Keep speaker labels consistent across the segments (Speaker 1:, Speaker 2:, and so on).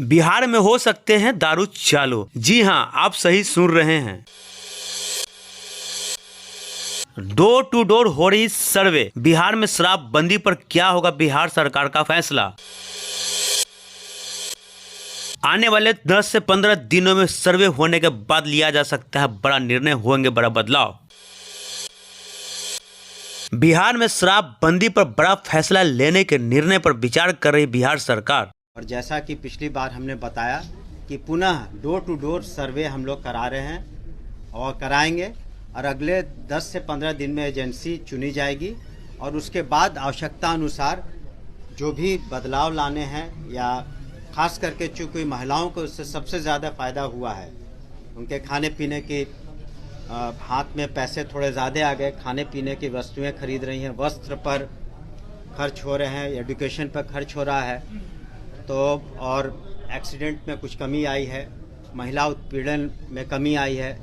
Speaker 1: बिहार में हो सकते हैं दारू चालू। जी हां, आप सही सुन रहे हैं। डोर टू डोर हो रही सर्वे। बिहार में शराबबंदी पर क्या होगा बिहार सरकार का फैसला। आने वाले 10 से 15 दिनों में सर्वे होने के बाद लिया जा सकता है बड़ा निर्णय, होंगे बड़ा बदलाव। बिहार में शराबबंदी पर बड़ा फैसला लेने के निर्णय पर विचार कर रही बिहार सरकार।
Speaker 2: और जैसा कि पिछली बार हमने बताया कि पुनः डोर टू डोर सर्वे हम लोग करा रहे हैं और कराएंगे, और अगले 10 से 15 दिन में एजेंसी चुनी जाएगी और उसके बाद आवश्यकता अनुसार जो भी बदलाव लाने हैं, या खास करके चूँकि महिलाओं को उससे सबसे ज़्यादा फ़ायदा हुआ है, उनके खाने पीने की हाथ में पैसे थोड़े ज़्यादा आ गए, खाने पीने की वस्तुएं खरीद रही हैं, वस्त्र पर खर्च हो रहे हैं, एजुकेशन पर खर्च हो रहा है, तो और एक्सीडेंट में कुछ कमी आई है, महिला उत्पीड़न में कमी आई है,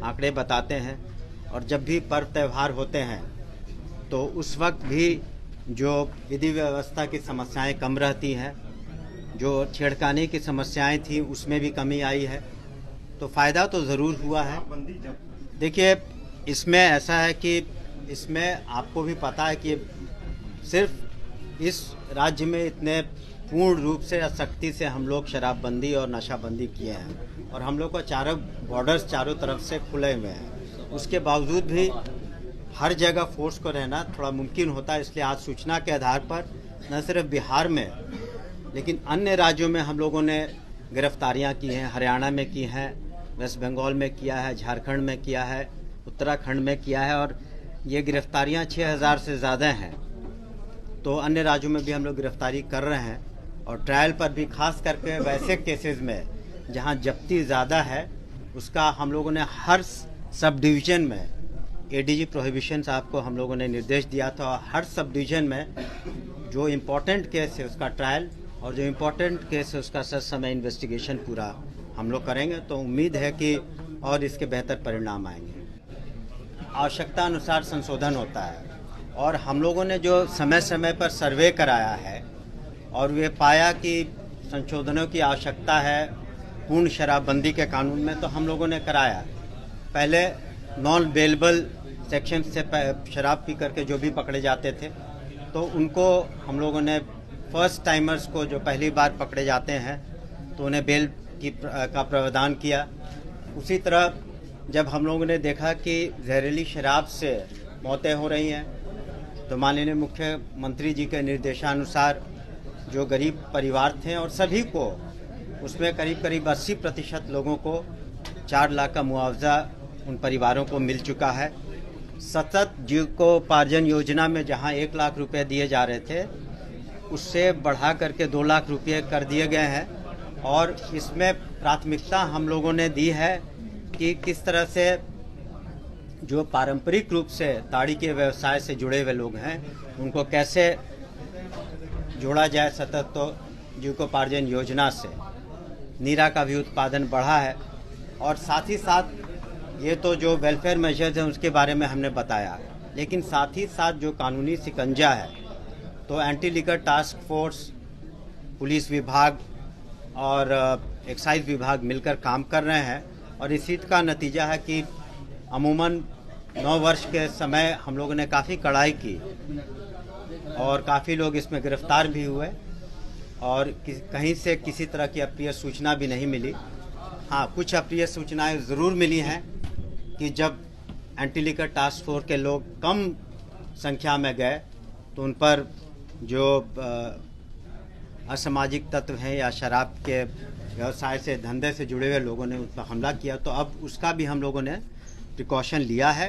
Speaker 2: आंकड़े बताते हैं। और जब भी पर्व त्यौहार होते हैं तो उस वक्त भी जो विधि व्यवस्था की समस्याएं कम रहती हैं, जो छेड़खानी की समस्याएं थी उसमें भी कमी आई है, तो फ़ायदा तो ज़रूर हुआ है। देखिए, इसमें ऐसा है कि इसमें आपको भी पता है कि सिर्फ इस राज्य में इतने पूर्ण रूप से सख्ती से हम लोग शराबबंदी और नशाबंदी किए हैं, और हम लोग को चारों बॉर्डर्स चारों तरफ से खुले हुए हैं। उसके बावजूद भी हर जगह फोर्स को रहना थोड़ा मुमकिन होता है। इसलिए आज सूचना के आधार पर न सिर्फ बिहार में लेकिन अन्य राज्यों में हम लोगों ने गिरफ्तारियां की हैं। हरियाणा में की हैं, वेस्ट बंगाल में किया है, झारखंड में किया है, उत्तराखंड में किया है, और ये गिरफ्तारियां 6000 से ज़्यादा हैं। तो अन्य राज्यों में भी हम लोग गिरफ्तारी कर रहे हैं, और ट्रायल पर भी खास करके वैसे केसेस में जहां जब्ती ज़्यादा है उसका हम लोगों ने हर सब डिवीज़न में एडीजी प्रोहिबिशन साहब को हम लोगों ने निर्देश दिया था, और हर सब डिवीज़न में जो इम्पोर्टेंट केस है उसका ट्रायल, और जो इम्पोर्टेंट केस है उसका सर समय इन्वेस्टिगेशन पूरा हम लोग करेंगे। तो उम्मीद है कि और इसके बेहतर परिणाम आएंगे। आवश्यकता अनुसार संशोधन होता है, और हम लोगों ने जो समय समय पर सर्वे कराया है और वे पाया कि संशोधनों की आवश्यकता है पूर्ण शराबबंदी के कानून में, तो हम लोगों ने कराया। पहले नॉन बेलेबल सेक्शन से शराब पी करके जो भी पकड़े जाते थे तो उनको हम लोगों ने फर्स्ट टाइमर्स को जो पहली बार पकड़े जाते हैं तो उन्हें बेल का प्रावधान किया। उसी तरह जब हम लोगों ने देखा कि जहरीली शराब से मौतें हो रही हैं तो माननीय मुख्यमंत्री जी के निर्देशानुसार जो गरीब परिवार थे और सभी को, उसमें करीब करीब 80% लोगों को 4 लाख का मुआवजा उन परिवारों को मिल चुका है। सतत जीविकोपार्जन योजना में जहां 1 लाख रुपए दिए जा रहे थे उससे बढ़ा करके 2 लाख रुपए कर दिए गए हैं, और इसमें प्राथमिकता हम लोगों ने दी है कि किस तरह से जो पारंपरिक रूप से ताड़ी के व्यवसाय से जुड़े हुए लोग हैं उनको कैसे जोड़ा जाए सतत तो जीविकोपार्जन योजना से। नीरा का भी उत्पादन बढ़ा है, और साथ ही साथ ये तो जो वेलफेयर मेजर्स हैं उसके बारे में हमने बताया, लेकिन साथ ही साथ जो कानूनी शिकंजा है तो anti liquor task force, police विभाग और एक्साइज विभाग मिलकर काम कर रहे हैं, और इसी का नतीजा है कि अमूमन 9 वर्ष के समय हम लोगों ने काफ़ी कड़ाई की और काफ़ी लोग इसमें गिरफ्तार भी हुए, और कहीं से किसी तरह की अप्रिय सूचना भी नहीं मिली। हाँ, कुछ अप्रिय सूचनाएं ज़रूर मिली हैं कि जब एंटी लिकर टास्क फोर्स के लोग कम संख्या में गए तो उन पर जो असामाजिक तत्व हैं या शराब के व्यवसाय से, धंधे से जुड़े हुए लोगों ने उस पर हमला किया, तो अब उसका भी हम लोगों ने प्रिकॉशन लिया है।